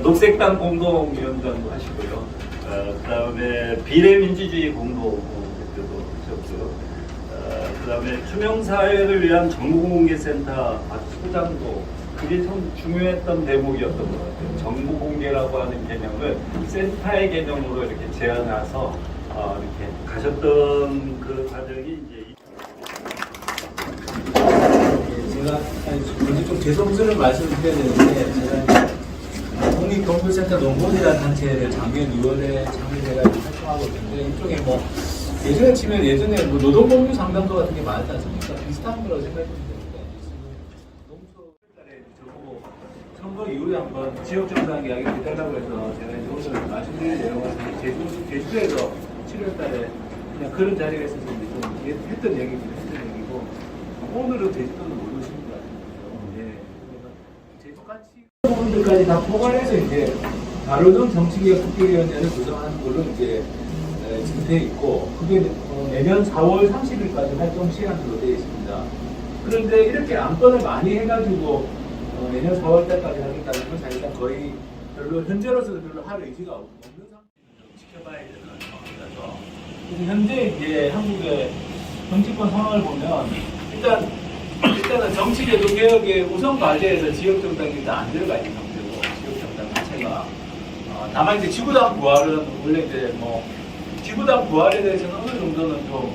녹색당 공동위원장도 하시고요. 그다음에 비례민주주의 공동대표도 하셨고요. 그다음에 투명사회를 위한 정보공개센터 소장도, 그게 참 중요했던 대목이었던 것 같아요. 정보공개라고 하는 개념을 센터의 개념으로 이렇게 제안해서 이렇게 가셨던 그 과정이 이제. 제가 먼저 좀 죄송스러운 말씀을 드려야 되는데, 제가 국립동물센터 농본이라는 단체를 작년 2월에 창립해가지고 활동하고 있는데, 이쪽에 뭐 예전에 치면 예전에 뭐 노동법률 상담소 같은 게 많았지 않습니까? 비슷한 거라고 생각이 드는데, 농촌에 저보고 선거 이후에 한번 지역정당 이야기 해달라고 해서 제가 이제 오늘 말씀드릴 내용은 제주도에서 7월달에 그냥 그런 자리가 있어서 좀 했던 얘기고, 오늘은 제주도는 못 오신 것 같아요. 예. 제주같이 부분들까지 다 포괄해서 이제 다루는 정치개혁 특별위원회를 구성하는 걸로 이제 지금 되어 있고, 그게 내년 4월 30일까지 활동 시간으로 되어 있습니다. 그런데 이렇게 안건을 많이 해가지고 내년 4월 달까지 하겠다는 건 사실상 거의 별로 현재로서도 별로 할 의지가 없는 상태를 지켜봐야 되는 상황이라서, 그래서 현재 이제 한국의 정치권 상황을 보면 일단은 정치제도 개혁의 우선 과제에서 지역정당이 일단 안 들어가 있는 상태고, 지역정당 자체가 다만 이제 지구당 부활은 원래 이제 뭐 지구당 부활에 대해서는 어느 정도는 좀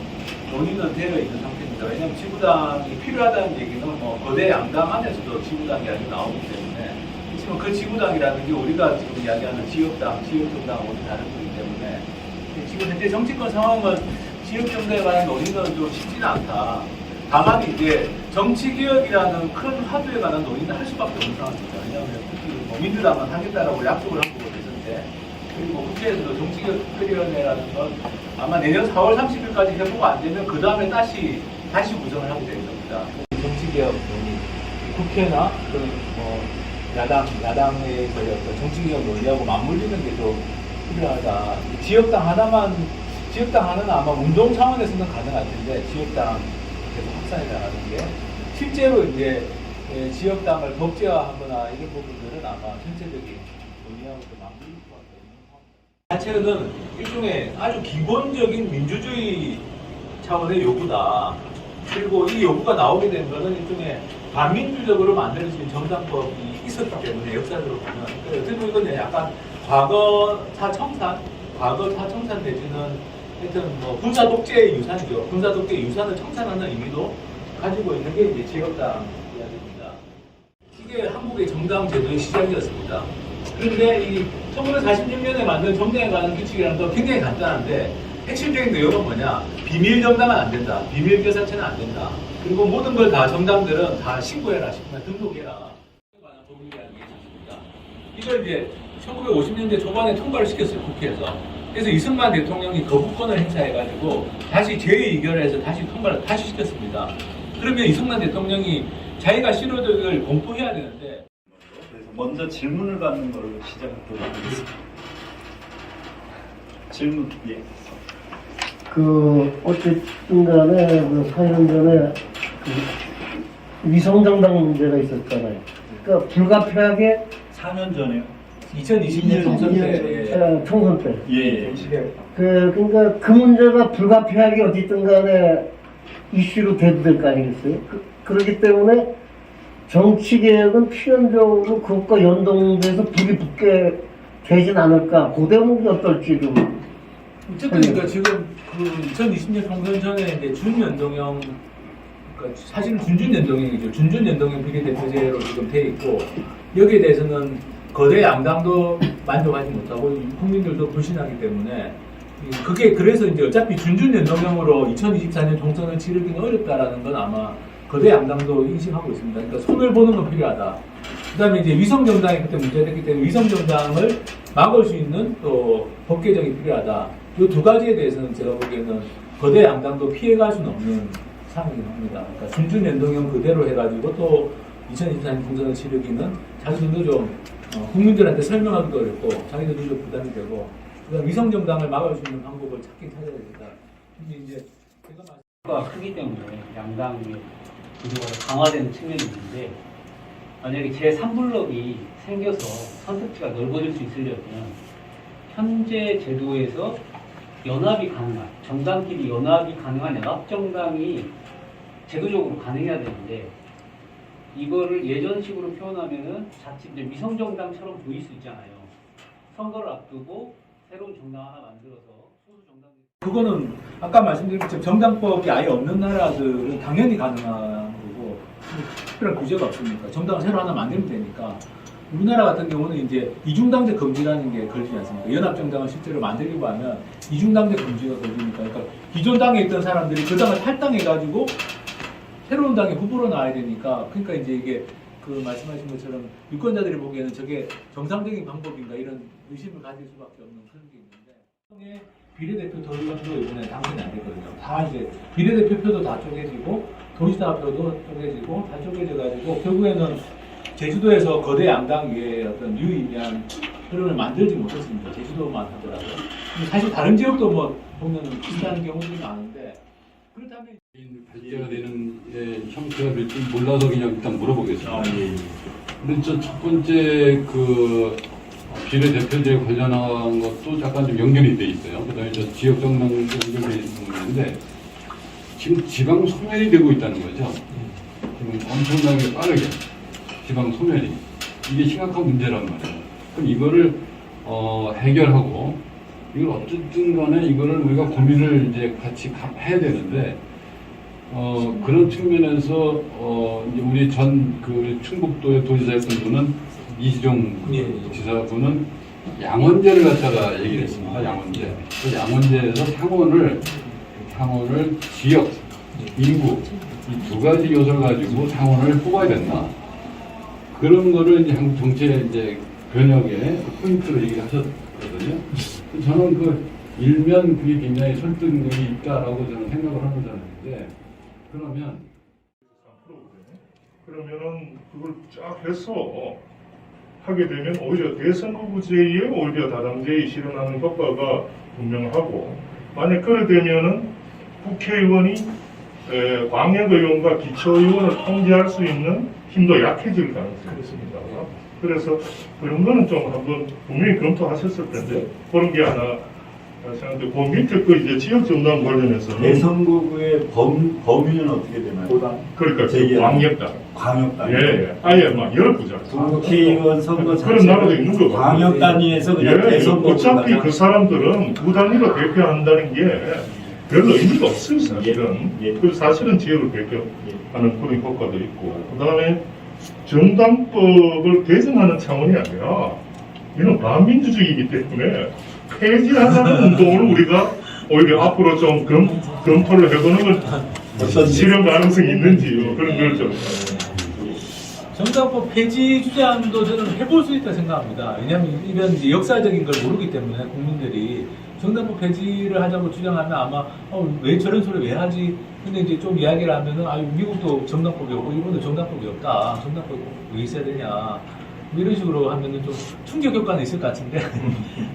논의는 되어 있는 상태입니다. 왜냐하면 지구당이 필요하다는 얘기는 뭐 거대 양당 안에서도 지구당 이야기가 나오기 때문에, 지금 그 지구당이라는 게 우리가 지금 이야기하는 지역당, 지역정당하고 다른 거기 때문에 지금 현재 정치권 상황은 지역정당에 관한 논의는 좀 쉽지는 않다. 다만 이제 정치개혁이라는 큰 화두에 관한 논의는 할 수밖에 없는 상황입니다. 왜냐하면 특히 뭐 민주당은 하겠다라고 약속을 한 부분이 있었는데, 그리고 국회에서도 정치개혁특별위원회라는 건 아마 내년 4월 30일까지 해보고 안 되면 그 다음에 다시 구성을 하게 될 겁니다. 정치개혁 논의, 국회나 뭐 야당의 어떤 정치개혁 논의하고 맞물리는 게 좀 필요하다. 지역당 하나는 아마 운동 차원에서는 가능할 텐데, 지역당 계속 확산해 나가는 게 실제로 이제 지역당을 법제화하거나 이런 부분들은 아마 전체적인 논의하고 좀 맞물릴 것 같아요. 자체는 일종의 아주 기본적인 민주주의 차원의 요구다. 그리고 이 요구가 나오게 된 것은 일종의 반민주적으로 만들어진 정당법이 있었기 때문에, 역사적으로 보면 어떻게 보면 이건 약간 과거 사청산 내지는 하여튼 뭐 군사 독재의 유산이죠. 군사 독재의 유산을 청산하는 의미도 가지고 있는 게 이제 지역당 이야기입니다. 이게 한국의 정당 제도의 시작이었습니다. 그런데 이 1946년에 만든 정당에 관한 규칙이라는 건 굉장히 간단한데, 핵심적인 내용은 뭐냐? 비밀 정당은 안 된다. 비밀 교사체는 안 된다. 그리고 모든 걸 다 정당들은 다 신고해라. 등록해라. 법률이라는 게 있습니다. 이걸 이제 1950년대 초반에 통과를 시켰어요, 국회에서. 그래서 이승만 대통령이 거부권을 행사해가지고 다시 재의결해서 다시 통과를 다시 시켰습니다. 그러면 이승만 대통령이 자기가 실효적을 공포해야 되는데, 그래서 먼저 질문을 받는 걸로 시작하도록 하겠습니다. 질문, 예. 어쨌든 간에 4년 전에 위성정당 문제가 있었잖아요. 그러니까 불가피하게 4년 전에요? 2020년 총선 때. 총선 때. 예. 그러니까 그 문제가 불가피하게 어쨌든 간에 이슈로 대두될 거 아니겠어요? 그렇기 때문에 정치개혁은 필연적으로 그것과 연동돼서 불이 붙게 되진 않을까. 그 대목이 어떨지 좀. 어쨌든 그러니까 지금 그 2020년 총선 전에 이제 준연동형, 그러니까 사실은 준준연동형이죠. 준준연동형 비례대표제로 지금 돼 있고, 여기에 대해서는 거대 양당도 만족하지 못하고 국민들도 불신하기 때문에, 그게 그래서 이제 어차피 준준연동형으로 2024년 총선을 치르기는 어렵다라는 건 아마 거대 양당도 인식하고 있습니다. 그러니까 손을 보는 건 필요하다. 그다음에 이제 위성정당이 그때 문제됐기 때문에 위성정당을 막을 수 있는 또 법 개정이 필요하다. 이 두 가지에 대해서는 제가 보기에는 거대 양당도 피해갈 수는 없는 상황이긴 합니다. 그러니까 준준연동형 그대로 해가지고 또 2024년 총선을 치르기는 자기들도 좀 국민들한테 설명하기도 어렵고, 자기들도 좀 부담이 되고, 그다음 위성정당을 막을 수 있는 방법을 찾긴 찾아야 됩니다. 근데 이제 제가 크기 때문에 양당의 구조가 강화되는 측면이 있는데, 만약에 제3블럭이 생겨서 선택지가 넓어질 수 있으려면 현재 제도에서 연합이 가능한, 정당끼리 연합이 가능한 연합정당이 제도적으로 가능해야 되는데, 이거를 예전식으로 표현하면은 자칫 이제 위성정당처럼 보일 수 있잖아요. 선거를 앞두고 새로운 정당 하나 만들어서 소수 정당. 그거는 아까 말씀드린 것처럼 정당법이 아예 없는 나라들은 당연히 가능한 거고 특별한 규제가 없으니까 정당을 새로 하나 만들면 되니까. 우리나라 같은 경우는 이제 이중당제 금지라는 게 걸리지 않습니까? 연합정당을 실제로 만들려고 하면 이중당제 금지가 걸리니까. 그러니까 기존 당에 있던 사람들이 그 당을 탈당해가지고 새로운 당에 후보로 나와야 되니까. 그러니까 이제 이게 그 말씀하신 것처럼 유권자들이 보기에는 저게 정상적인 방법인가 이런 의심을 가질 수밖에 없는 그런 게 있는데, 비례대표 도의원도 이번에 당선이 안 됐거든요. 다 이제 비례대표표도 다 쪼개지고 도지사표도 쪼개지고 다 쪼개져가지고 결국에는 제주도에서 거대 양당 위에 어떤 유의미한 흐름을 만들지 못했습니다. 제주도만 하더라고요. 사실 다른 지역도 뭐 보면은 비슷한 경우들이 많은데, 그렇다면 발제가 되는 형태가 될지 몰라서 그냥 일단 물어보겠습니다. 근데 저 첫 번째 그 비례대표제 관련한 것도 잠깐 좀 연결이 돼 있어요. 그다음에 저 지역 정당 연결돼 있는 부분인데 지금 지방 소멸이 되고 있다는 거죠. 지금 엄청나게 빠르게 지방 소멸이, 이게 심각한 문제란 말이에요. 그럼 이거를 해결하고 이걸 어쨌든 간에 이거를 우리가 고민을 이제 같이 해야 되는데, 그런 측면에서 이제 우리 우리 충북도의 도지사였던 분은 이시종 지사분은 양원제를 갖다가 얘기를 했습니다. 양원제. 그 양원제에서 상원을 지역, 인구 이 두 가지 요소를 가지고 상원을 뽑아야 된다. 그런 거를 이제 한국 정치의 이제 변혁의 포인트로 얘기를 하셨거든요. 저는 그 일면 그게 굉장히 설득력이 있다라고 저는 생각을 하는 사람인데, 그러면은 그걸 쫙 해서 하게 되면 오히려 대선거구제에 오히려 다당제에 실현하는 효과가 분명하고, 만약 그래 되면은 국회의원이 광역의원과 기초의원을 통제할 수 있는 힘도 약해질 가능성이 있습니다. 그래서 그런 거는 좀 한번 분명히 검토하셨을 텐데, 그런 게 하나 생각하는데, 그 밑에 그 이제 지역 정당 관련해서는 대선거구의 범위는 어떻게 되나요? 그러니까 광역당. 광역단. 예. 아예 막 열구자. 국회의원 선거 그런 나라도 있는 거고. 광역 단위에서 그냥 예. 대선거구. 어차피 그 사람들은 구 단위로 대표한다는 게 별로 의미가 없어요, 사실은. 예. 그 사실은 지역을 대표하는 그런 효과도 있고. 그 다음에 정당법을 개정하는 차원이 아니라 이는 반민주주의이기 때문에 폐지하자는 운동을 우리가 오히려 앞으로 좀 검토를 해보는 걸 실현 가능성이 있는지 그런 걸 좀. 정당법 폐지 주장도 저는 해볼 수 있다 생각합니다. 왜냐하면 이런 이제 역사적인 걸 모르기 때문에 국민들이 정당법 폐지를 하자고 주장하면 아마 왜 저런 소리 왜 하지? 근데 이제 좀 이야기를 하면은 미국도 정당법이 없고 일본도 정당법이 없다. 정당법이 왜 있어야 되냐? 뭐 이런 식으로 하면은 좀 충격 효과는 있을 것 같은데.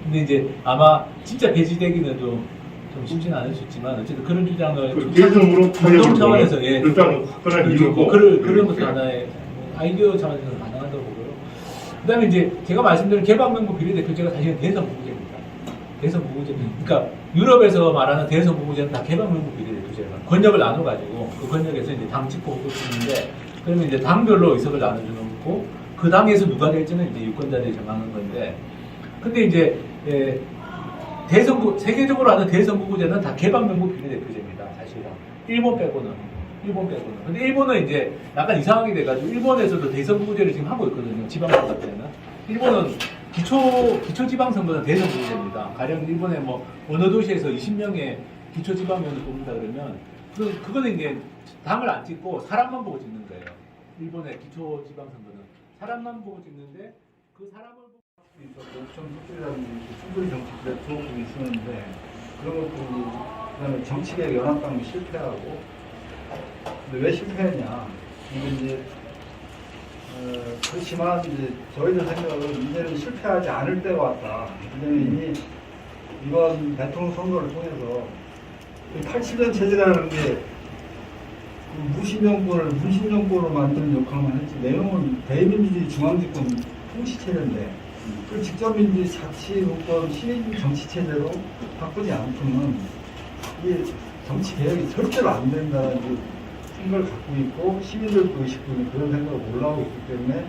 근데 이제 아마 진짜 폐지되기는 좀 쉽지는 않을 수 있지만 어쨌든 그런 주장을 개정으로 공동 차원에서 일단 확실하게 이루고 그런 것도 하나의 아이디어 차원에서 가능하다고 보고요. 그다음에 이제 제가 말씀드린 개방명부 비례대표제가 사실은 대선 부구제입니다. 대선 부구제. 그러니까 유럽에서 말하는 대선 부구제는 다 개방명부 비례대표제가 권력을 나눠가지고 그 권력에서 이제 당 찍고 뽑고 있는데, 그러면 이제 당별로 의석을 나눠주는 거고 그 당에서 누가 될지는 이제 유권자들이 정하는 건데, 근데 이제 세계적으로 하는 대선구구제는 다 개방명부 비례대표제입니다. 사실은 일본 빼고는. 근데 일본은 이제 약간 이상하게 돼가지고 일본에서도 대선구구제를 지금 하고 있거든요. 지방선거 때는. 일본은 기초지방선거는 대선구구제입니다. 가령 일본의 뭐 어느 도시에서 20명의 기초지방위원을 뽑는다 그러면 그거는 이제 당을 안 찍고 사람만 보고 찍는 거예요. 일본의 기초지방선거는 사람만 보고 찍는데 그 사람을 충분히 정치적 부분이 있었는데 그런 것도 그다음에 정치개혁 연합당도 실패하고. 근데 왜 실패했냐? 이게 이제 그렇지만 이제 저희들 생각은 이제는 실패하지 않을 때가 왔다. 왜냐면 이미 이번 대통령 선거를 통해서 87년 체제라는 게 무신정권으로 만드는 역할만 했지 내용은 대민주주의 중앙집권 통치체제인데 그 직접민주주의 자치로건 시민주의 정치체제로 바꾸지 않고는 이게 정치 개혁이 절대로 안 된다는 생각을 갖고 있고 시민들도 의식도 있는 그런 생각을 올라오고 있기 때문에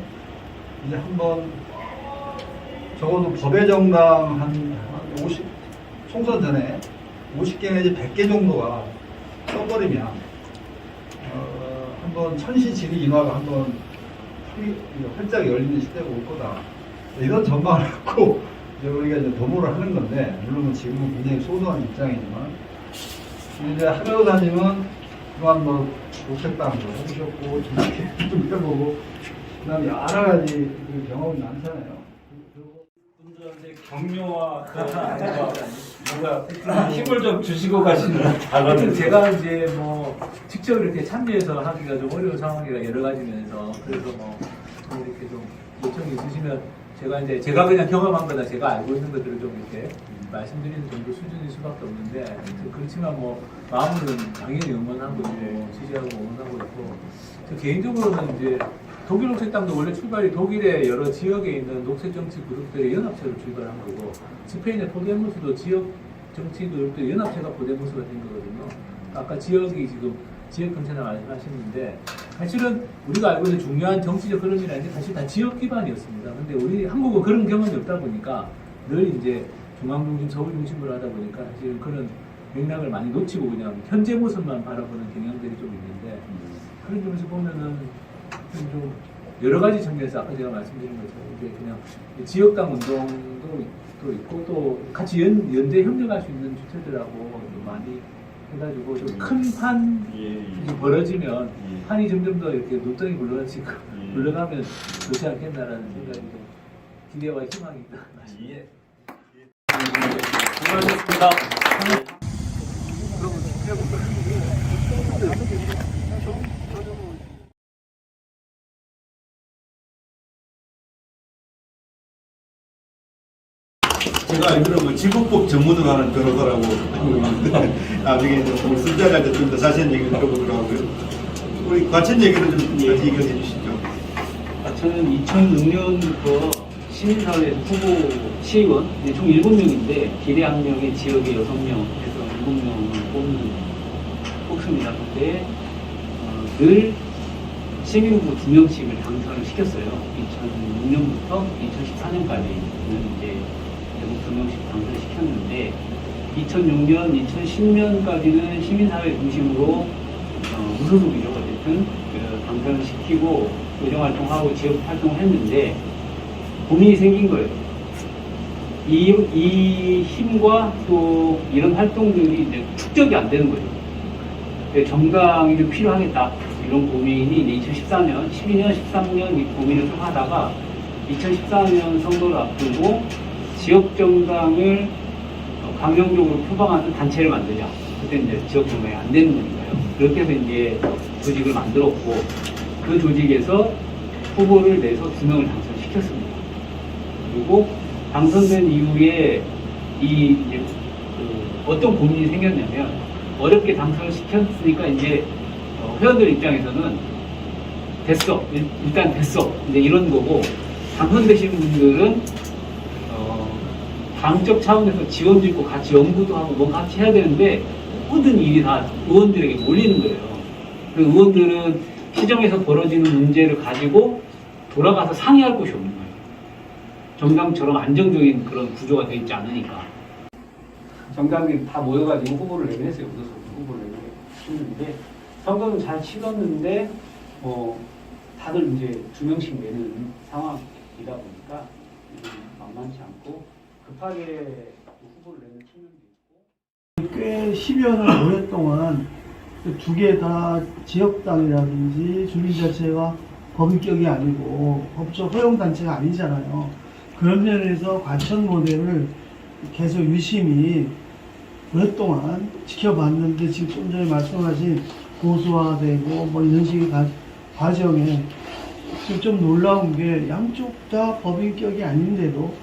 이제 한번 적어도 법의 정당 한 50, 총선 전에 50개 내지 100개 정도가 써버리면 한번 천시지리 인화가 한번 활짝 열리는 시대가 올 거다. 이런 전망을 갖고 이제 우리가 이제 도모를 하는 건데 물론 지금은 굉장히 소소한 입장이지만 이제 하 변호사님은 그동안 뭐 녹색당도 해보셨고 정치개혁도 해보고 그다음에 여러 가지 그 경험이 많잖아요. 분들한테 격려와 뭔가 힘을 좀 주시고 가시는 하여튼 제가 이제 뭐 직접 이렇게 참여해서 하기가 좀 어려운 상황이라 여러 가지 면에서 그래서 뭐 이렇게 좀 요청이 있으시면 제가 그냥 경험한 거나 제가 알고 있는 것들을 좀 이렇게 말씀드리는 정도 수준일 수밖에 없는데 그렇지만 뭐 마음으로는 당연히 응원하고 있고 지지하고 응원하고 있고 저 개인적으로는 이제 독일 녹색당도 원래 출발이 독일의 여러 지역에 있는 녹색 정치 그룹들의 연합체로 출발한 거고 스페인의 포데모스도 지역 정치 그룹들의 연합체가 포데모스가 된 거거든요. 아까 지역이 지금 지역 근처나 말씀하셨는데 사실은 우리가 알고 있는 중요한 정치적 흐름이라는 게 사실 다 지역 기반이었습니다. 근데 우리 한국은 그런 경험이 없다 보니까 늘 이제 중앙 중심, 서울 중심으로 하다 보니까 사실은 그런 맥락을 많이 놓치고 그냥 현재 모습만 바라보는 경향들이 좀 있는데 그런 점에서 보면은 좀 여러 가지 측면에서 아까 제가 말씀드린 것처럼 이게 그냥 지역당 운동도 또 있고 또 같이 연대 협력할 수 있는 주체들하고 좀 많이 해가지고 좀 큰 판이 벌어지면 판이 점점 더 이렇게 눈덩이 굴러가면 좋지 않겠나라는 생각이 좀 기대와 희망이 있다. 수고하셨습니다. 제가 알기로 뭐 지구법 전문으로 하는 변호사라고 나중에 좀 술자리할 때 좀 더 자세한 얘기를 들어보기로 하고요. 우리 과천 얘기를 좀 같이 얘기해 주시죠. 저는 2006년부터 시민사회에서 후보 시의원, 총 7명인데 비례 1명에 지역에 6명 해서 7명을 뽑습니다. 그때 늘 시민 후보 2명씩을 당선을 시켰어요. 2006년부터 2014년까지는 이제 대북 2명씩 당선을 시켰는데 2006년, 2010년까지는 시민사회 중심으로 무소속이죠. 어쨌든 당선을 시키고 의정활동하고 지역 활동을 했는데 고민이 생긴 거예요. 이 힘과 또 이런 활동들이 이제 축적이 안 되는 거죠. 정당이 좀 필요하겠다. 이런 고민이 이제 2014년, 12년, 13년 이 고민을 좀 하다가 2014년 선거를 앞두고 지역 정당을 강력적으로 표방하는 단체를 만들자. 그때 이제 지역 정당이 안 되는 거니까요. 그렇게 해서 이제 조직을 만들었고 그 조직에서 후보를 내서 2명을 당선시켰습니다. 그리고 당선된 이후에 이제 어떤 고민이 생겼냐면 어렵게 당선을 시켰으니까 이제 회원들 입장에서는 됐어. 일단 됐어. 이제 이런 거고 당선되신 분들은 당적 차원에서 지원도 있고 같이 연구도 하고 뭐 같이 해야 되는데 모든 일이 다 의원들에게 몰리는 거예요. 그 의원들은 시정에서 벌어지는 문제를 가지고 돌아가서 상의할 곳이 없는 거예요. 정당처럼 안정적인 그런 구조가 되어 있지 않으니까. 정당들이 다 모여가지고 후보를 내긴 했어요. 후보를 내는데 선거는 잘 치렀는데 다들 이제 2명씩 내는 상황이다 보니까 만만치 않고 급하게 후보를 내는 측면도 있고. 꽤 10여 년 오랫동안 두 개 다 지역당이라든지 주민자체가 법인격이 아니고 법적 허용단체가 아니잖아요. 그런 면에서 과천 모델을 계속 유심히 오랫동안 지켜봤는데 지금 좀 전에 말씀하신 고수화되고 뭐 이런 식의 과정에 좀 놀라운 게 양쪽 다 법인격이 아닌데도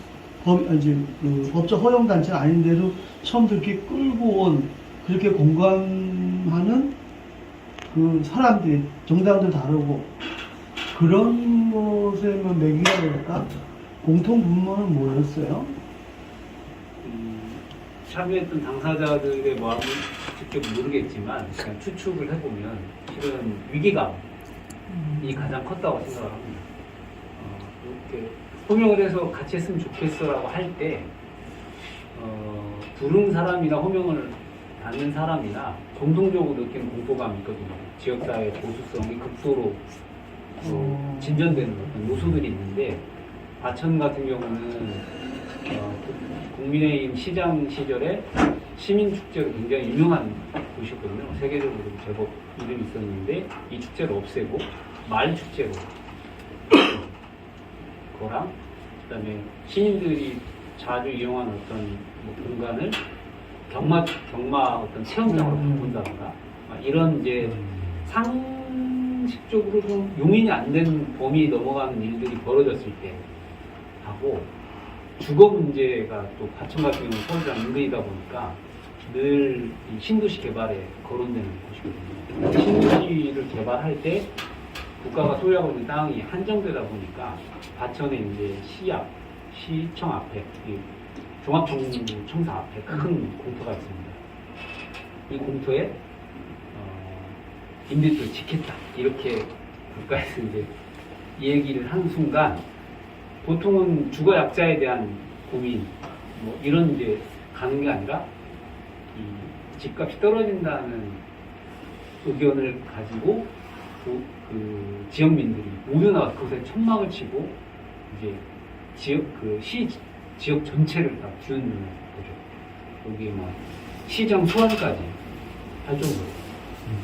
법적 허용단체가 아닌데도 처음부터 이렇게 끌고 온 그렇게 공감하는 그 사람들이 정당도 다르고 그런 것에만 매기가 될까? 공통 분모는 뭐였어요? 참여했던 당사자들의 마음을 직접 모르겠지만 그냥 추측을 해보면 실은 위기감이 가장 컸다고 생각을 합니다. 이렇게 호명을 해서 같이 했으면 좋겠어라고 할 때 부른 사람이나 호명을 받는 사람이나 공통적으로 느끼는 공포감이 있거든요. 지역사회 보수성이 극도로 진전되는 어떤 요소들이 있는데 과천 같은 경우는 국민의힘 시장 시절에 시민축제로 굉장히 유명한 곳이었거든요. 세계적으로 제법 이름이 있었는데 이 축제를 없애고 마을축제로 거랑 그다음에 시민들이 자주 이용하는 어떤 공간을 경마 어떤 체험장으로 바꾼다거나 이런 이제 상식적으로 좀 용인이 안 된 범위 넘어가는 일들이 벌어졌을 때 하고 주거 문제가 또 과천 같은 경우는 서울이랑 인근이다 보니까 늘 이 신도시 개발에 거론되는 곳이거든요. 신도시를 개발할 때 국가가 소유하고 있는 땅이 한정되다 보니까 과천에 이제 시청 앞에 종합정부청사 앞에 큰 공터가 있습니다. 이 공터에 임대토를 지켰다 이렇게 국가에서 이제 얘기를 하는 순간 보통은 주거 약자에 대한 고민 뭐 이런 이제 가는 게 아니라 이 집값이 떨어진다는 의견을 가지고 그 지역민들이 모두 나와서 그것에 천막을 치고 이제 지역 전체를 다 뒤흔드는 거죠. 여기에 막 시정 소환까지 할 정도로.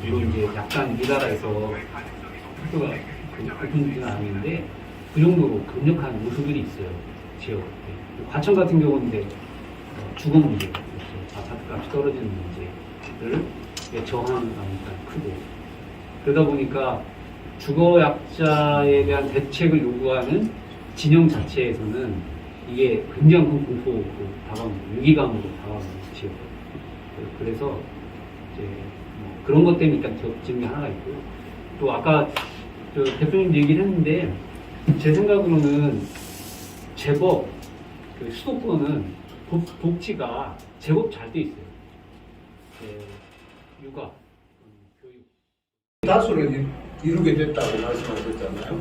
그리고 이제 약간 우리나라에서 학교가 높은 아닌데 그 정도로 강력한 모습들이 있어요. 지역. 과천 같은 경우는 이제 주거 문제, 아파트값이 떨어지는 문제를 저항하는 감이 크고 그러다 보니까 주거 약자에 대한 대책을 요구하는 진영 자체에서는 이게 굉장히 큰 공포로 다가옵니다. 위기감으로 다가오는 지역. 그래서 이제 뭐 그런 것 때문에 일단 겹치는 게 하나가 있고 또 아까 대표님 얘기를 했는데 제 생각으로는 제법 그 수도권은 복지가 제법 잘 돼 있어요. 육아, 교육. 다수를 이루게 됐다고 말씀하셨잖아요.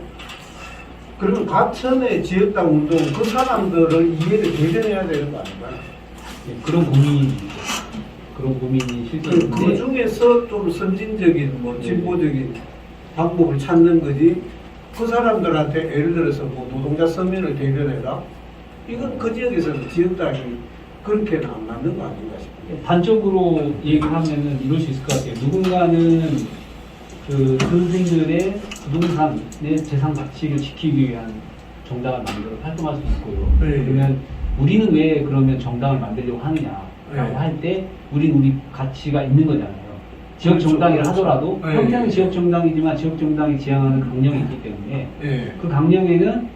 그러면 과천의 지역당 운동 그 사람들을 이해를 대변해야 되는 거 아닌가요? 그런 고민이 실제 있는데 그 중에서 좀 선진적인 진보적인 방법을 찾는 거지. 그 사람들한테 예를 들어서 노동자 서민을 대변해라. 이건 그 지역에서는 지역당이 그렇게는 안 맞는 거 아닌가 싶어요. 반적으로 얘기하면은 이럴 수 있을 것 같아요. 누군가는 그 선생들의 부동산의 재산 가치를 지키기 위한 정당을 만들어 활동할 수 있고요. 네. 그러면 우리는 왜 그러면 정당을 만들려고 하느냐라고 네. 할 때 우리 가치가 있는 거잖아요. 지역 정당이라 하더라도 네. 평생 지역 정당이지만 지역 정당이 지향하는 강령이 있기 때문에 그 강령에는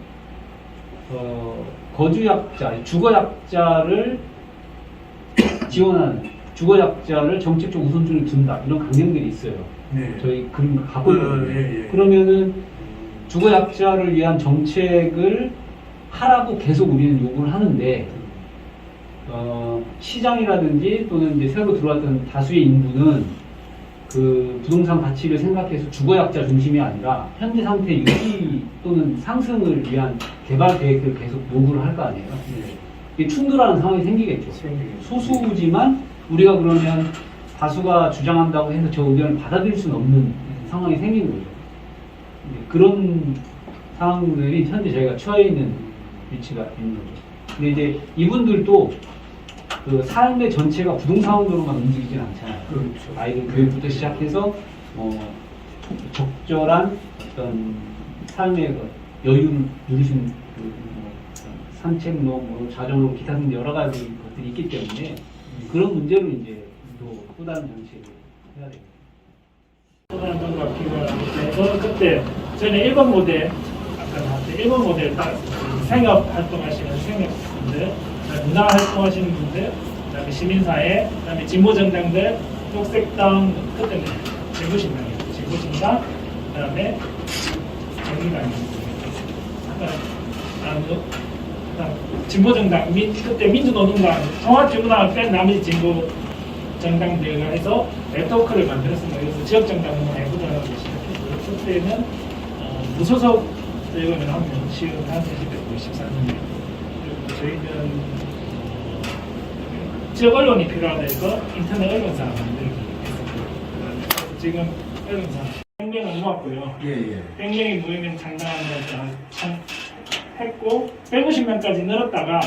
거주약자, 주거약자를 지원하는 주거약자를 정책적 우선순위를 둔다 이런 강령들이 있어요. 저희 그림 갖고 있거든요. 그러면은 주거약자를 위한 정책을 하라고 계속 우리는 요구를 하는데 시장이라든지 또는 이제 새로 들어왔던 다수의 인구는 그 부동산 가치를 생각해서 주거약자 중심이 아니라 현재 상태 유지 또는 상승을 위한 개발 계획을 계속 요구를 할 거 아니에요. 이게 충돌하는 상황이 생기겠죠. 소수지만 우리가 그러면 다수가 주장한다고 해서 저 의견을 받아들일 수는 없는 상황이 생기는 거죠. 그런 상황들이 현재 저희가 처해 있는 위치가 있는 거죠. 근데 이제 이분들도 그 삶의 전체가 부동산으로만 움직이진 않잖아요. 그렇죠. 아이들 교육부터 시작해서 적절한 어떤 삶의 여유를 누리신 산책로, 자전거, 기타 등 여러 가지 것들이 있기 때문에 그런 문제로 이제 또 다른 정책을 해야 됩니다. 또 다른 점과 비교하는데 저는 그때 전에 1번 모델 아까 나왔을 때 1번 모델 딱 생업 활동하시는 생업분들, 문화 활동하시는 분들, 그다음에 시민사회, 그다음에 진보정당들, 녹색당 그때는 진보신당이었죠. 진보정당, 그다음에 정의당입니다. 진보정당, 그때 민주노동당, 통합진보당을 뺀 나머지 진보정당들과 해서 네트워크를 만들었습니다. 그래서 지역정당을 해보자고 시작했고요. 그때는 무소속 의원을 한 명, 시의원 한 14명. 그리고 저희는 지역 언론이 필요하다 해서 인터넷 언론사 만들기 했었고요. 그래서 지금 언론사 땡땡은 모았고요. 땡땡이 모이면 장담한다 했고 150명까지 늘었다가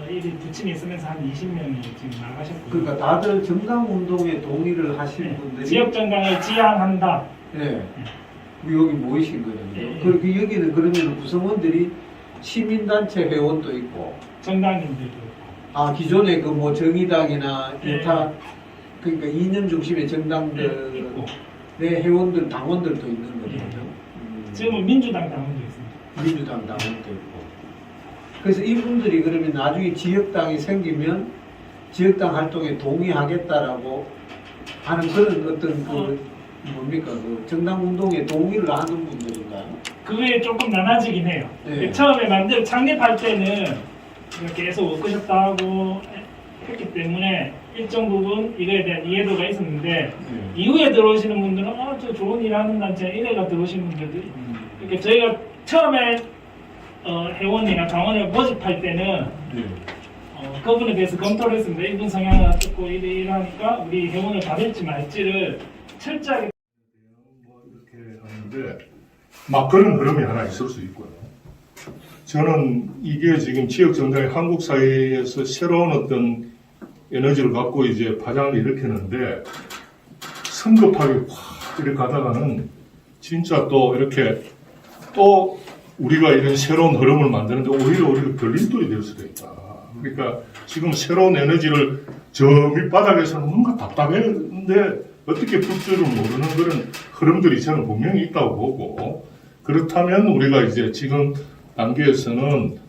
일이 부침이 있으면서 한 20명이 지금 나가셨고요. 그러니까 다들 정당 운동에 동의를 하시는 분들이 지역 정당을 지향한다. 네. 여기 모이신 거잖아요. 그리고 여기는 그러면 구성원들이 시민단체 회원도 있고 정당인들도 있고. 아 기존에 그 뭐 정의당이나 기타 그러니까 이념 중심의 정당들의 회원들 당원들도 있는 거죠. 지금은 민주당 당원도 있습니다. 민주당 당원도 있고. 그래서 이분들이 그러면 나중에 지역당이 생기면 지역당 활동에 동의하겠다라고 하는 그런 어떤 그 뭡니까 그 정당 운동에 동의를 하는 분들인가요? 그게 조금 나눠지긴 해요. 네. 처음에 창립할 때는 계속 워크숍도 하고 했기 때문에 일정 부분 이거에 대한 이해도가 있었는데 이후에 들어오시는 분들은 저 좋은 일 하는 단체 이래가 들어오시는 분들도 이렇게 저희가 처음에 회원이나 당원을 모집할 때는 그분에 대해서 검토를 했습니다. 이분 성향을 듣고 이러니까 우리 회원을 받을지 말지를 철저하게 이렇게 하는데 막 그런 흐름이 하나 있을 수 있고요. 저는 이게 지금 지역정당이 한국 사회에서 새로운 어떤 에너지를 갖고 이제 파장을 일으키는데 성급하게 확 이렇게 가다가는 진짜 또 이렇게 또 우리가 이런 새로운 흐름을 만드는데 오히려 걸림돌이 될 수도 있다. 그러니까 지금 새로운 에너지를 저 밑바닥에서는 뭔가 답답했는데 어떻게 풀 줄을 모르는 그런 흐름들이 저는 분명히 있다고 보고 그렇다면 우리가 이제 지금 단계에서는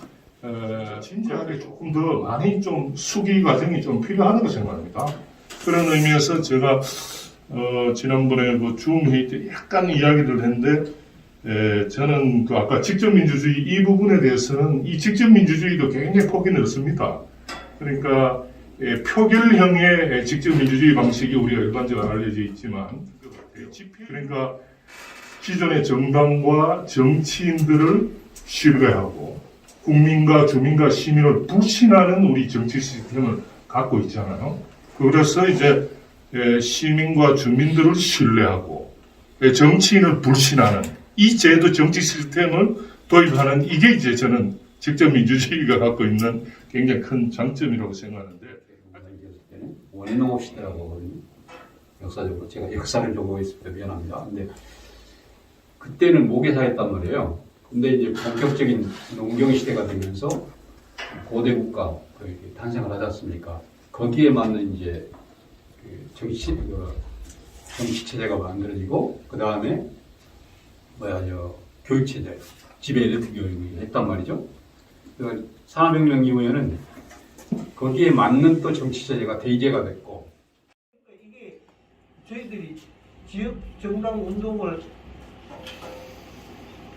진지하게 조금 더 많이 좀 수기 과정이 좀 필요하다고 생각합니다. 그런 의미에서 제가 지난번에 그 줌 회의 때 약간 이야기를 했는데 저는 그 아까 직접민주주의 이 부분에 대해서는 이 직접민주주의도 굉장히 폭이 넓습니다. 그러니까 표결형의 직접민주주의 방식이 우리가 일반적으로 알려져 있지만 그러니까 기존의 정당과 정치인들을 신뢰하고 국민과 주민과 시민을 불신하는 우리 정치 시스템을 갖고 있잖아요. 그래서 이제 시민과 주민들을 신뢰하고 정치인을 불신하는 이 제도 정치 시스템을 도입하는 이게 이제 저는 직접 민주주의가 갖고 있는 굉장히 큰 장점이라고 생각하는데 원해농업 시대라고 하거든요. 역사적으로 제가 역사를 좀 있을 때 미안합니다. 근데 그때는 모계사였단 말이에요. 근데 이제 본격적인 농경 시대가 되면서 고대 국가 탄생을 하지 않습니까? 거기에 맞는 이제 정치 체제가 만들어지고 그 다음에 교육 체제, 지배 엘리트 교육을 했단 말이죠. 그러니까 산업혁명 이후에는 거기에 맞는 또 정치 체제가 대의제가 됐고. 이게 저희들이 지역 정당 운동을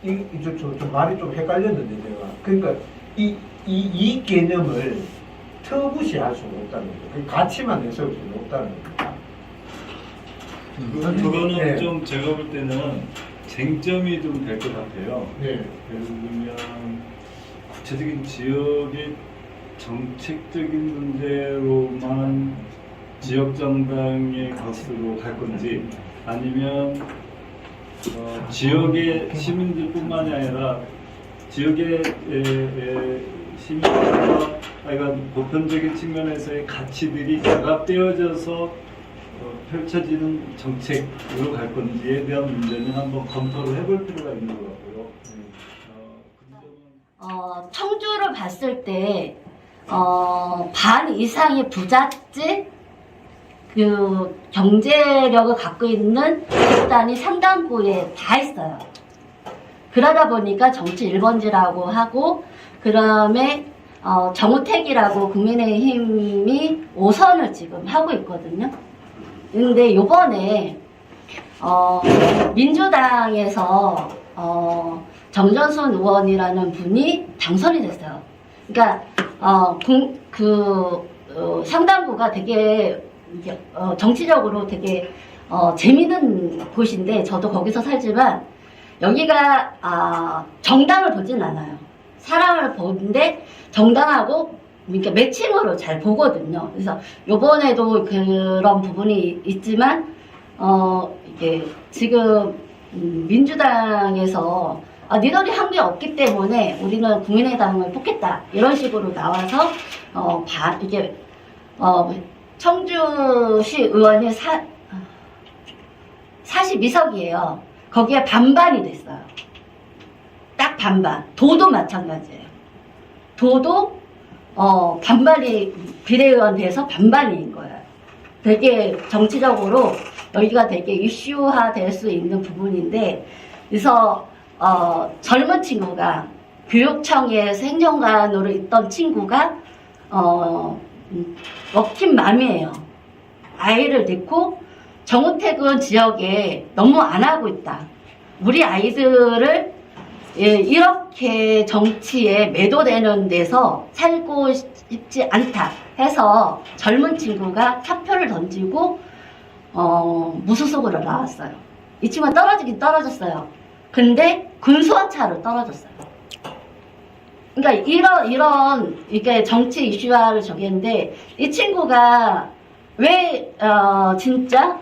좀 말이 좀 헷갈렸는데 제가 그러니까 이 개념을 터부시할 수는 없다는 거예요. 가치만 내세울 수는 없다는 거예요. 그거는 좀 제가 볼 때는 쟁점이 좀 될 것 같아요. 예를 들면 구체적인 지역의 정책적인 문제로만 지역 정당의 것으로 갈 건지 아니면 지역의 시민들뿐만이 아니라 지역의 시민들과 보편적인 측면에서의 가치들이 결합되어져서 펼쳐지는 정책으로 갈 건지에 대한 문제는 한번 검토를 해볼 필요가 있는 것 같고요. 청주를 봤을 때 반 이상의 부잣집 그 경제력을 갖고 있는 집단이 상당부에 다 있어요. 그러다 보니까 정치 1번지라고 하고 그다음에 정우택이라고 국민의힘이 5선을 지금 하고 있거든요. 근데 요번에 민주당에서 정전순 의원이라는 분이 당선이 됐어요. 그러니까 상당구가 되게 정치적으로 되게 재미있는 곳인데 저도 거기서 살지만 여기가 정당을 보진 않아요. 사람을 보는데 정당하고 그러니까 매칭으로 잘 보거든요. 그래서 요번에도 그런 부분이 있지만 이게 지금 민주당에서 니들이 한 게 없기 때문에 우리는 국민의당을 뽑겠다 이런 식으로 나와서 이게 청주시 의원이 42석이에요. 거기에 반반이 됐어요. 딱 반반. 도도 마찬가지예요. 도도 반반이 비례의원 돼서 반반인 거예요. 되게 정치적으로 여기가 되게 이슈화 될 수 있는 부분인데, 그래서 젊은 친구가 교육청에서 행정관으로 있던 친구가 워킹맘이에요. 아이를 낳고 정우택은 지역에 너무 안 하고 있다. 우리 아이들을 이렇게 정치에 매도되는 데서 살고 싶지 않다 해서 젊은 친구가 사표를 던지고 무소속으로 나왔어요. 이 친구가 떨어지긴 떨어졌어요. 근데 근소한 차로 떨어졌어요. 그러니까 이런 이게 정치 이슈화를 저기했는데 이 친구가 왜 진짜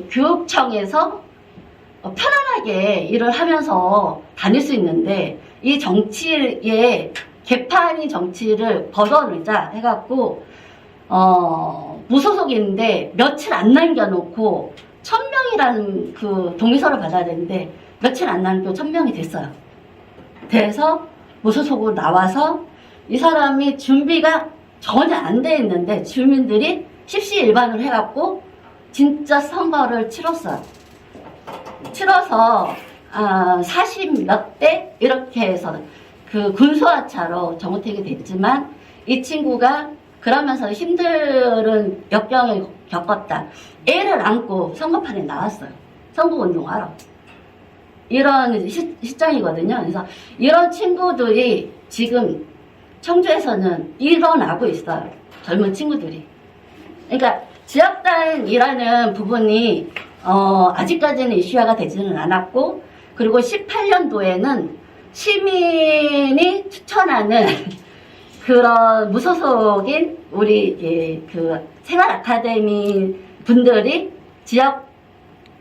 교육청에서 편안하게 일을 하면서 다닐 수 있는데 이 정치의 개판이 정치를 벗어내자 해갖고 무소속인데 며칠 안 남겨놓고 1000명이라는 그 동의서를 받아야 되는데 며칠 안 남겨 1000명이 됐어요. 돼서 무소속으로 나와서 이 사람이 준비가 전혀 안 돼 있는데 주민들이 십시일반을 해갖고 진짜 선거를 치렀어요. 치러서 40몇 대 이렇게 해서 그 군소하차로 정우택이 됐지만 이 친구가 그러면서 힘든 역경을 겪었다. 애를 안고 선거판에 나왔어요. 선거운동하러. 이런 시장이거든요. 그래서 이런 친구들이 지금 청주에서는 일어나고 있어요. 젊은 친구들이. 그러니까 지역단이라는 부분이 아직까지는 이슈화가 되지는 않았고, 그리고 18년도에는 시민이 추천하는 그런 무소속인 우리 그 생활 아카데미 분들이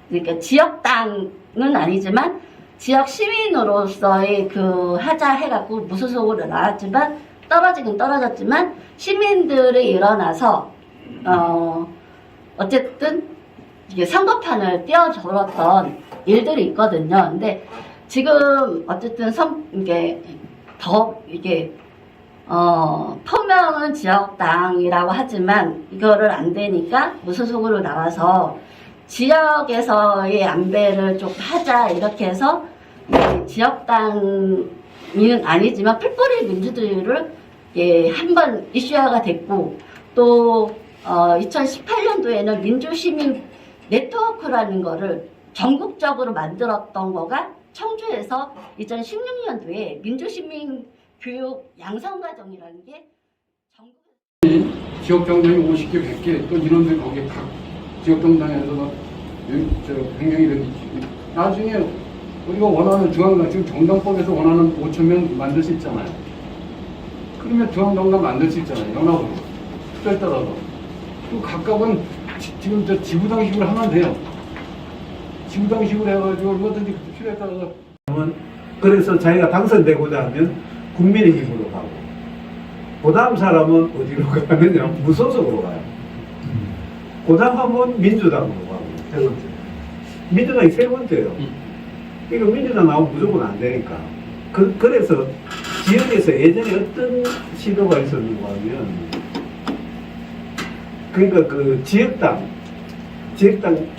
그러니까 지역당은 아니지만 지역 시민으로서의 그 하자 해갖고 무소속으로 나왔지만 떨어지긴 떨어졌지만 시민들이 일어나서 어쨌든 이게 선거판을 띄워줬던 일들이 있거든요. 근데 지금 어쨌든 토명은 지역당이라고 하지만 이거를 안 되니까 무소속으로 나와서 지역에서의 안배를 좀 하자 이렇게 해서 지역당은 아니지만 풀뿌리 민주주의를 한번 이슈화가 됐고, 또 2018년도에는 민주시민 네트워크라는 거를 전국적으로 만들었던 거가 청주에서 2016년도에 민주시민 교육 양성과정이라는 게 지역정당이 50개, 100개 또 이런데 거기에 각 지역정당에서 변경이 되는 나중에 우리가 원하는 중앙당 지금 정당법에서 원하는 5,000명 만들 수 있잖아요. 그러면 중앙정당 만들 수 있잖아요. 연합으로 숫자에 따라서. 또 각각은 지금 지구당식으로 하면 돼요. 지구당식으로 해가지고 얼마든지 필요에 따라서. 그래서 자기가 당선되고자 하면 국민의힘으로 가고, 그 다음 사람은 어디로 가느냐? 무소속으로 가요. 그 다음 하면 민주당으로 가고, 세 번째. 민주당이 세 번째예요. 그러니까 민주당 나오면 무조건 안 되니까. 그래서 지역에서 예전에 어떤 시도가 있었는가 하면, 그러니까 그 지역당,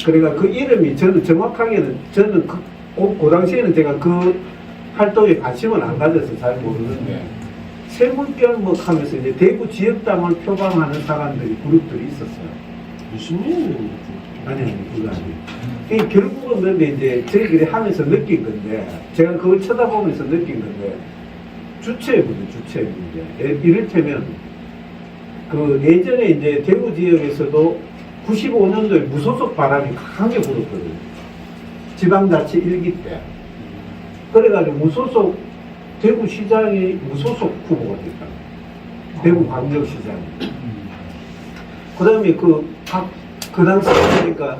그러니까 그 이름이 저는 정확하게는, 저는 그 당시에는 제가 그 활동에 관심을 안 가져서 잘 모르는데, 세물별목 하면서 이제 대구 지역당을 표방하는 사람들이, 그룹들이 있었어요. 무슨 일이에요? 아니, 그거 아니에요. 결국은 근데 이제 저희들이 하면서 느낀 건데, 제가 그걸 쳐다보면서 느낀 건데, 주체 문제. 이를테면, 그 예전에 이제 대구 지역에서도 95년도에 무소속 바람이 강하게 불었거든요. 지방자치 1기 때. 그래가지고 무소속, 대구시장이 무소속 후보가 됐다. 대구광역시장이. 그 다음에 그 당시에 보니까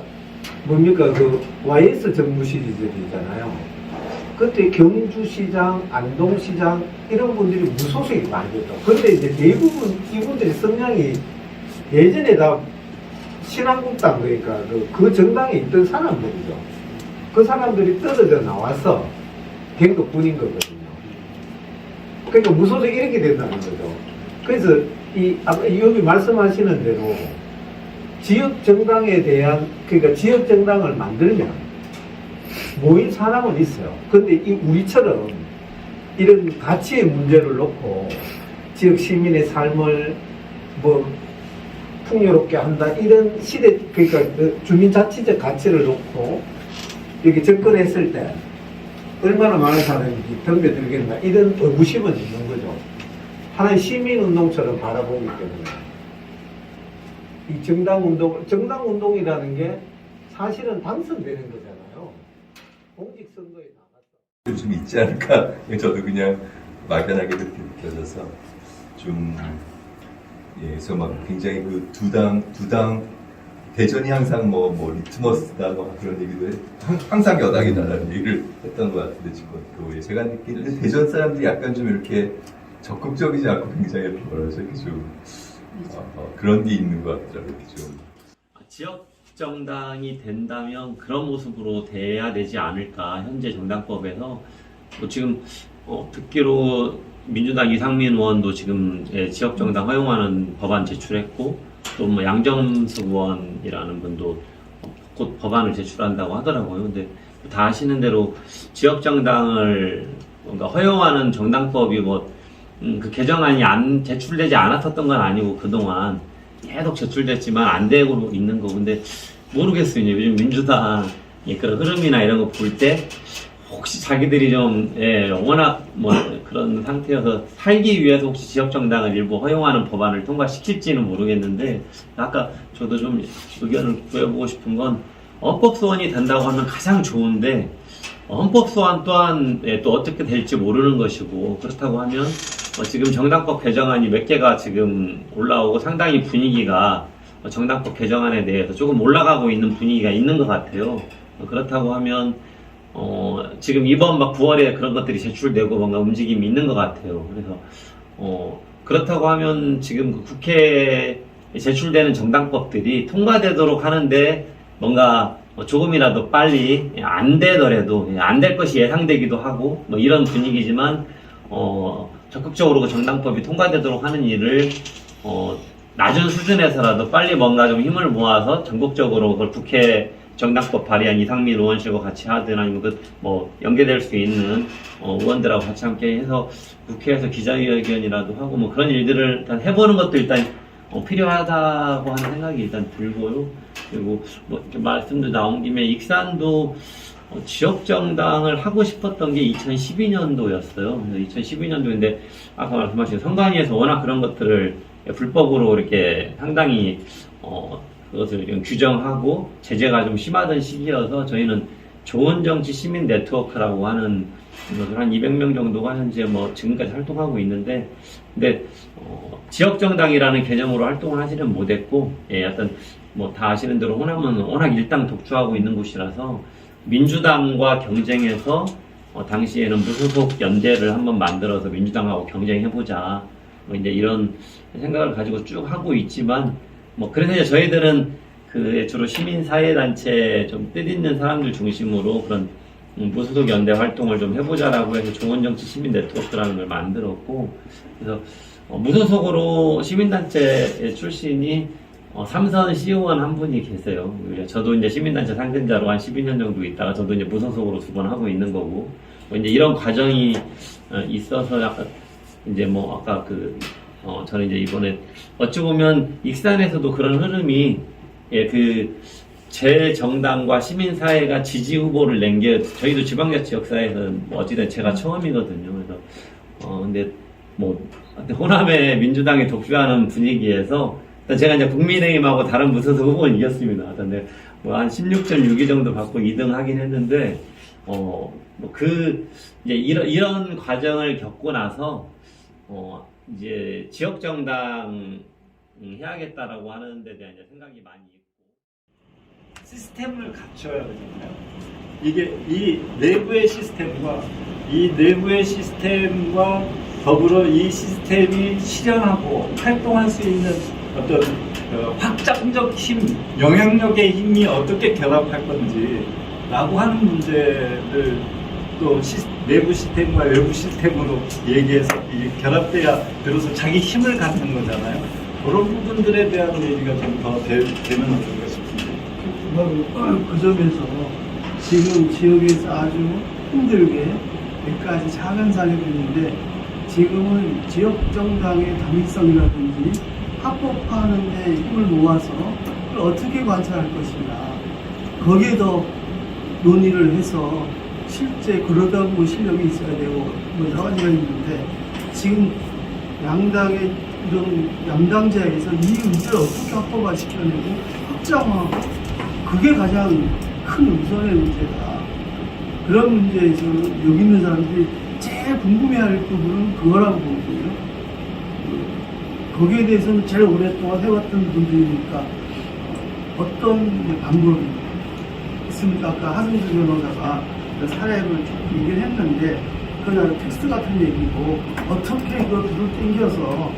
뭡니까 그 YS 정부 시리즈잖아요. 그때 경주시장, 안동시장 이런 분들이 무소속이 많이 됐다. 근데 이제 대부분 이분들의 성향이 예전에 다 신한국당 그러니까 그 정당에 있던 사람들이죠. 그 사람들이 떨어져 나와서 된 것뿐인 거거든요. 그러니까 무소속이 이렇게 된다는 거죠. 그래서 아까 여기 말씀하시는 대로 지역 정당에 대한 그러니까 지역 정당을 만들면 모인 사람은 있어요. 근데 우리처럼 이런 가치의 문제를 놓고 지역 시민의 삶을 뭐 풍요롭게 한다 이런 시대 그러니까 그 주민자치적 가치를 놓고 이렇게 접근했을 때 얼마나 많은 사람이 덤벼들겠나 이런 의구심은 있는 거죠. 하나의 시민운동처럼 바라보기 때문에 이 정당운동이라는 게 사실은 당선되는 거잖아요. 공직선거에 나갔다. 좀 있지 않을까? 저도 그냥 막연하게 그렇게 느껴져서 좀 그래서 막 굉장히 그 두 당 대전이 항상 뭐 리트머스다 뭐 그런 얘기도 항상 여당이다라는 얘기를 했던 것 같은데 지금 제가 느끼는 대전 사람들이 약간 좀 이렇게 적극적이지 않고 굉장히 이렇게 뭐라서 이렇게 좀 그런 게 있는 것 같더라고요. 이렇게 좀 지역 정당이 된다면 그런 모습으로 돼야 되지 않을까. 현재 정당법에서 뭐 지금 듣기로 민주당 이상민 의원도 지금 지역 정당 허용하는 법안 제출했고 또 뭐 양정숙 의원이라는 분도 곧 법안을 제출한다고 하더라고요. 근데 다 아시는 대로 지역 정당을 뭔가 허용하는 정당법이 그 개정안이 제출되지 않았었던 건 아니고 그동안 계속 제출됐지만 안 되고 있는 거. 근데 모르겠어요. 요즘 민주당의 그런 흐름이나 이런 거 볼 때 혹시 자기들이 좀 워낙 그런 상태여서 살기 위해서 혹시 지역정당을 일부 허용하는 법안을 통과시킬지는 모르겠는데 아까 저도 좀 의견을 구해보고 싶은 건 헌법소원이 된다고 하면 가장 좋은데 헌법소원 또한 또 어떻게 될지 모르는 것이고 그렇다고 하면 지금 정당법 개정안이 몇 개가 지금 올라오고 상당히 분위기가 정당법 개정안에 대해서 조금 올라가고 있는 분위기가 있는 것 같아요. 그렇다고 하면 지금 이번 9월에 그런 것들이 제출되고 뭔가 움직임이 있는 것 같아요. 그래서 그렇다고 하면 지금 그 국회에 제출되는 정당법들이 통과되도록 하는데 뭔가 조금이라도 빨리 안 되더라도 안 될 것이 예상되기도 하고 이런 분위기지만 적극적으로 그 정당법이 통과되도록 하는 일을 낮은 수준에서라도 빨리 뭔가 좀 힘을 모아서 전국적으로 그걸 국회 정당법 발의한 이상민 의원실과 같이 하든 아니면 연계될 수 있는 의원들하고 같이 함께 해서 국회에서 기자회견이라도 하고 그런 일들을 일단 해보는 것도 일단 필요하다고 하는 생각이 일단 들고요. 그리고 이렇게 말씀도 나온 김에 익산도 지역정당을 하고 싶었던 게 2012년도였어요. 2012년도인데 아까 말씀하신 선관위에서 워낙 그런 것들을 불법으로 이렇게 상당히 그것을 좀 규정하고 제재가 좀 심하던 시기여서 저희는 좋은 정치 시민 네트워크라고 하는 것을 한 200명 정도가 현재 지금까지 활동하고 있는데 근데 지역 정당이라는 개념으로 활동을 하지는 못했고 어떤 다 아시는 대로 호남은 워낙 일당 독주하고 있는 곳이라서 민주당과 경쟁해서 당시에는 무소속 연대를 한번 만들어서 민주당하고 경쟁해보자 이제 이런 생각을 가지고 쭉 하고 있지만 그래서 이제 저희들은 주로 시민사회단체 좀 뜻있는 사람들 중심으로 그런 무소속 연대 활동을 좀 해보자라고 해서 좋은 정치 시민 네트워크라는 걸 만들었고 그래서 무소속으로 시민단체 출신이 삼선 시의원 한 분이 계세요. 저도 이제 시민단체 상근자로 한 12년 정도 있다가 저도 이제 무소속으로 2번 하고 있는 거고 이제 이런 과정이 있어서 약간 이제 아까 저는 이제 이번에 어찌 보면 익산에서도 그런 흐름이 제 정당과 시민사회가 지지 후보를 낸 게 저희도 지방자치 역사에서는 뭐 어찌된 제가 처음이거든요. 그래서 근데 뭐 호남의 민주당이 독주하는 분위기에서 일단 제가 이제 국민의힘하고 다른 무소속 후보는 이겼습니다. 근데 뭐 한 16.62 정도 받고 2등 하긴 했는데 이제 이런 과정을 겪고 나서 이제 지역 정당 해야겠다라고 하는 데 대한 이제 생각이 많이 있고. 시스템을 갖춰야 되잖아요. 이게 이 내부의 시스템과 더불어 이 시스템이 실현하고 활동할 수 있는 어떤 확장적 힘, 영향력의 힘이 어떻게 결합할 건지라고 하는 문제를 또 내부 시스템과 외부 시스템으로 얘기해서 이게 결합돼야 비로소 자기 힘을 갖는 거잖아요. 그런 부분들에 대한 얘기가 좀 더 되면 어떨까 싶은데. 그 점에서 지금 지역에서 아주 힘들게 몇 가지 작은 사례도 있는데 지금은 지역 정당의 당위성이라든지 합법화하는 데 힘을 모아서 그걸 어떻게 관찰할 것인가 거기에 더 논의를 해서 실제 그러다 보면 실력이 있어야 되고 뭐 여러 가지가 있는데 지금 양당의 이런 양당제에서 이 의제를 어떻게 합법화 시켜내고 확장하고 그게 가장 큰 우선의 문제다. 그런 문제에서 여기 있는 사람들이 제일 궁금해할 부분은 그거라고 보거든요. 거기에 대해서는 제일 오랫동안 해왔던 분들이니까 어떤 방법이 있습니까? 아까 하승수 변호사가 사례를 쭉 얘기를 했는데 그건 텍스트 같은 얘기고 어떻게 이거 불을 땡겨서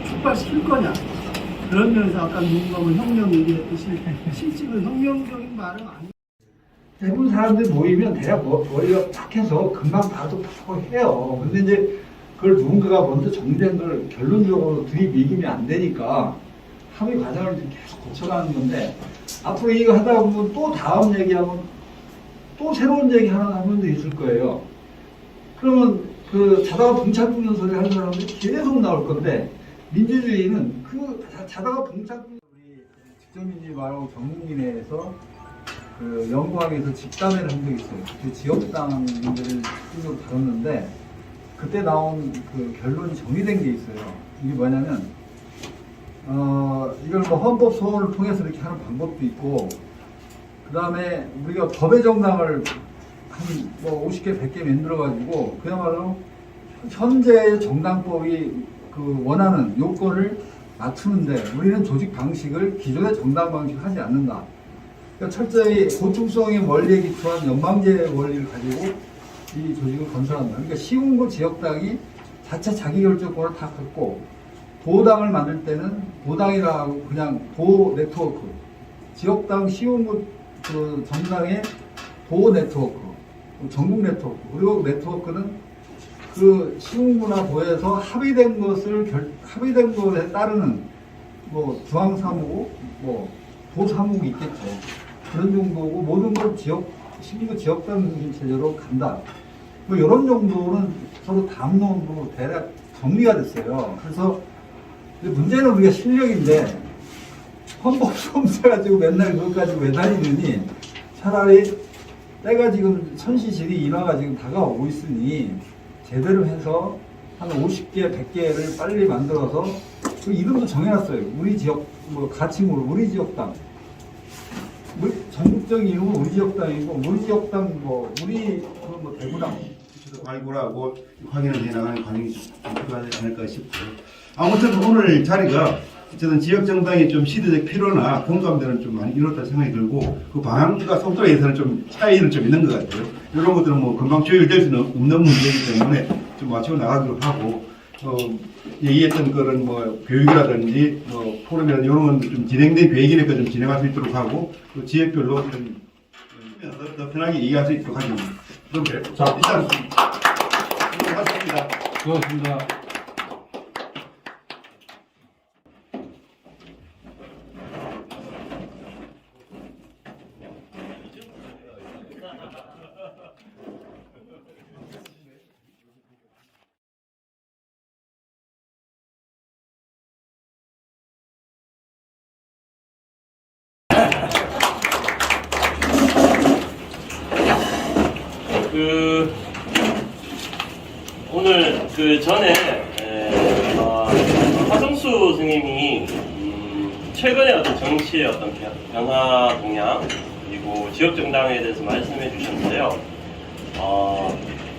촉발시킬 거냐. 그런 면에서 아까 누군가 뭐 혁명 얘기했듯이 실질은 혁명적인 말은 아니에요. 대부분 사람들이 모이면 대략 머리가 딱 해서 금방 다도 하고 해요. 근데 이제 그걸 누군가가 먼저 정리된 걸 결론적으로 들이미기면 안 되니까 합의 과정을 계속 거쳐가는 건데 앞으로 이거 하다 보면 또 다음 얘기하면 또 새로운 얘기 하나 한 번도 있을 거예요. 그러면 그 자다가 붕차 굽는 소리 하는 사람들이 계속 나올 건데 민주주의는 그 자다가 붕차 굽는 우리 직접민주주의 말하고 전국민회에서 그 연구학에서 집단회를 한 적이 있어요. 그때 지역당 문제를 쭉 다뤘는데 그때 나온 그 결론이 정리된 게 있어요. 이게 뭐냐면 이걸 뭐 헌법 소원을 통해서 이렇게 하는 방법도 있고 그 다음에 우리가 법의 정당을 한 뭐 50개, 100개 만들어가지고 그야말로 현재의 정당법이 그 원하는 요건을 맞추는데 우리는 조직 방식을 기존의 정당 방식 하지 않는다. 그러니까 철저히 고충성의 원리에 기초한 연방제 원리를 가지고 이 조직을 건설한다. 그러니까 시군구 지역당이 자체 자기결정권을 다 갖고 도당을 만들 때는 도당이라고 그냥 도 네트워크, 지역당 시군구 그 정당의 도 네트워크, 전국 네트워크, 그리고 네트워크는 그 시군구나 도에서 합의된 합의된 것에 따르는 뭐 중앙사무국, 뭐 도사무국이 있겠죠. 그런 정도고 모든 걸 시군구 지역당 중심 체제로 간다. 뭐 이런 정도는 서로 담론으로 대략 정리가 됐어요. 그래서 문제는 우리가 실력인데 헌법 소원서 가지고 맨날 그것 가지고 왜 다니느니 차라리 때가 지금 천시질이 인화가 지금 다가오고 있으니 제대로 해서 한 50개, 100개를 빨리 만들어서 그 이름도 정해놨어요. 우리 지역, 뭐 가칭으로 우리 지역당. 전국적인 이름은 우리 지역당이고 우리 지역당 뭐 우리 뭐 대구당. 발굴하고 확인을 해나가는 과정이 좀 필요하지 않을까 싶고요. 아무튼 오늘 자리가 저는 지역 정당이 좀 시대적 필요나 공감대는 좀 많이 이뤘다 생각이 들고 그 방향과 속도에서는 좀 차이는 좀 있는 것 같아요. 이런 것들은 뭐 금방 조율될 수는 없는 문제이기 때문에 좀 맞추어 나가도록 하고 얘기했던 그런 뭐 교육이라든지 뭐 포럼이라든지 이런 건 좀 진행된 계획이니까 좀 진행할 수 있도록 하고 또 지역별로 좀 더 편하게 얘기할 수 있도록 하죠. 그럼 자 일단 수고하셨습니다. 수고하셨습니다. 오늘 전에 화성수 스님이 최근에 어떤 정치의 어떤 변화 동향 그리고 지역 정당에 대해서 말씀해 주셨는데요.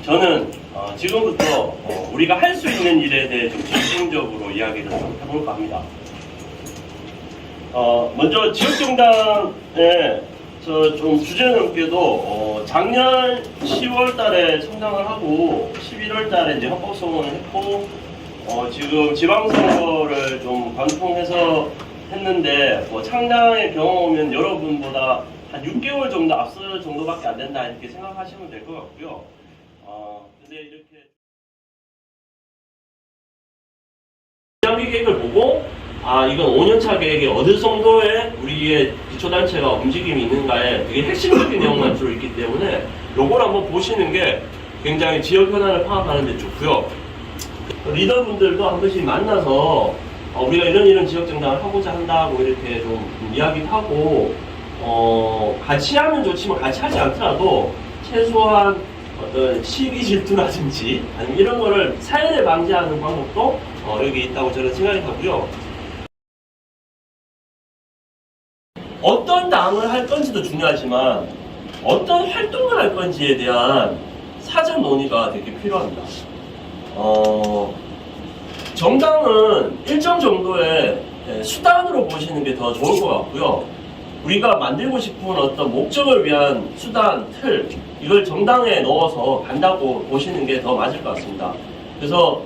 저는 지금부터 우리가 할 수 있는 일에 대해 좀 집중적으로 이야기를 좀 해볼까 합니다. 먼저 지역 정당에 좀 주제넘게도 작년 10월 달에 창당을 하고 11월 달에 이제 헌법 소원을 했고 지금 지방선거를 좀 관통해서 했는데 창당의 경험은 여러분보다 한 6개월 정도 앞서 정도밖에 안 된다 이렇게 생각하시면 될 것 같고요. 근데 이렇게 장기 계획을 보고 이건 5년차 계획에 어느 정도의 우리의 기초단체가 움직임이 있는가에 되게 핵심적인 내용만 들어있기 때문에 요걸 한번 보시는 게 굉장히 지역 현안을 파악하는 데 좋고요. 리더분들도 한 번씩 만나서 우리가 이런 지역 정당을 하고자 한다고 이렇게 좀 이야기하고 같이 하면 좋지만 같이 하지 않더라도 최소한 어떤 시기 질투라든지 아니면 이런 거를 사연을 방지하는 방법도 여기 있다고 저는 생각이 하고요. 어떤 당을 할 건지도 중요하지만 어떤 활동을 할 건지에 대한 사전 논의가 되게 필요합니다. 정당은 일정 정도의 수단으로 보시는 게 더 좋을 것 같고요. 우리가 만들고 싶은 어떤 목적을 위한 수단, 틀, 이걸 정당에 넣어서 간다고 보시는 게 더 맞을 것 같습니다. 그래서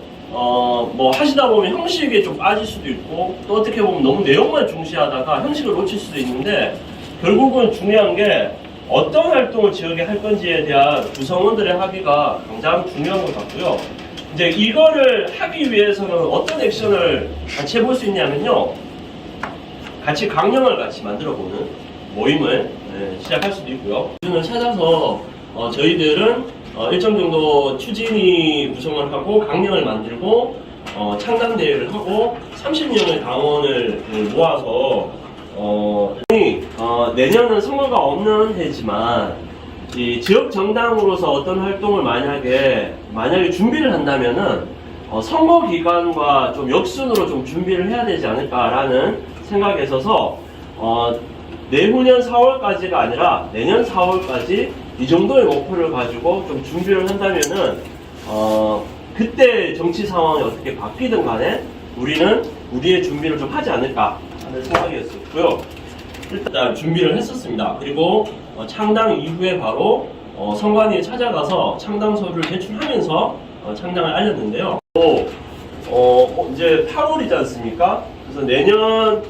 하시다 보면 형식에 좀 빠질 수도 있고 또 어떻게 보면 너무 내용만 중시하다가 형식을 놓칠 수도 있는데 결국은 중요한 게 어떤 활동을 지역에 할 건지에 대한 구성원들의 합의가 가장 중요한 것 같고요. 이제 이거를 하기 위해서는 어떤 액션을 같이 해볼 수 있냐면요. 같이 강령을 같이 만들어보는 모임을 시작할 수도 있고요. 기준을 찾아서 저희들은 일정 정도 추진위 구성을 하고 강령을 만들고 창당대회를 하고 30명의 당원을 모아서 내년은 선거가 없는 해지만 이 지역 정당으로서 어떤 활동을 만약에 준비를 한다면은 선거 기간과 좀 역순으로 좀 준비를 해야 되지 않을까라는 생각에 있어서 내후년 4월까지가 아니라 내년 4월까지 이 정도의 목표를 가지고 좀 준비를 한다면은 그때 정치 상황이 어떻게 바뀌든 간에 우리는 우리의 준비를 좀 하지 않을까 하는 생각이었었고요. 일단 준비를 했었습니다. 그리고 창당 이후에 바로 선관위에 찾아가서 창당서를 제출하면서 창당을 알렸는데요. 이제 8월이지 않습니까? 그래서 내년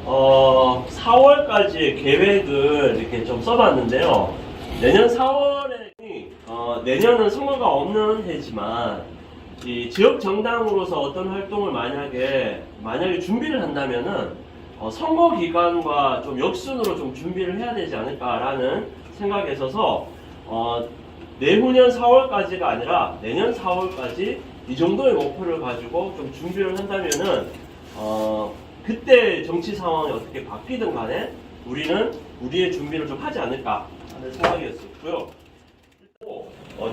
4월까지의 계획을 이렇게 좀 써봤는데요. 내년 4월에 내년은 선거가 없는 해지만 이 지역 정당으로서 어떤 활동을 만약에 준비를 한다면은 선거 기간과 좀 역순으로 좀 준비를 해야 되지 않을까라는 생각에 있어서 내후년 4월까지가 아니라 내년 4월까지 이 정도의 목표를 가지고 좀 준비를 한다면은 그때 정치 상황이 어떻게 바뀌든 간에 우리는 우리의 준비를 좀 하지 않을까 하는 생각이었었고요.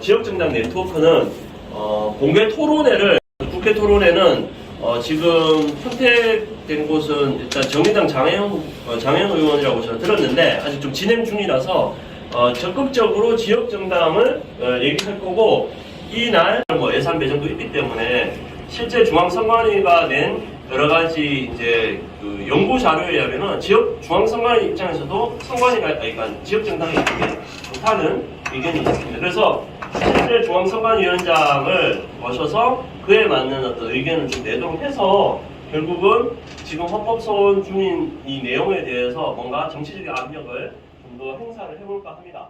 지역정당 네트워크는 공개 토론회를 국회 토론회는 지금 선택된 곳은 일단 정의당 장혜영 의원이라고 저는 들었는데 아직 좀 진행 중이라서 적극적으로 지역정당을 얘기할 거고 이날 예산 배정도 있기 때문에 실제 중앙선관위가 낸 여러 가지 이제 그 연구 자료에 의하면은 중앙선관위 입장에서도 그러니까 지역정당이 있게 좋다는 의견이 있습니다. 그래서 실제 중앙선관위원장을 모셔서 그에 맞는 어떤 의견을 좀 내도록 해서 결국은 지금 헌법소원 중인 이 내용에 대해서 뭔가 정치적인 압력을 좀 더 행사를 해볼까 합니다.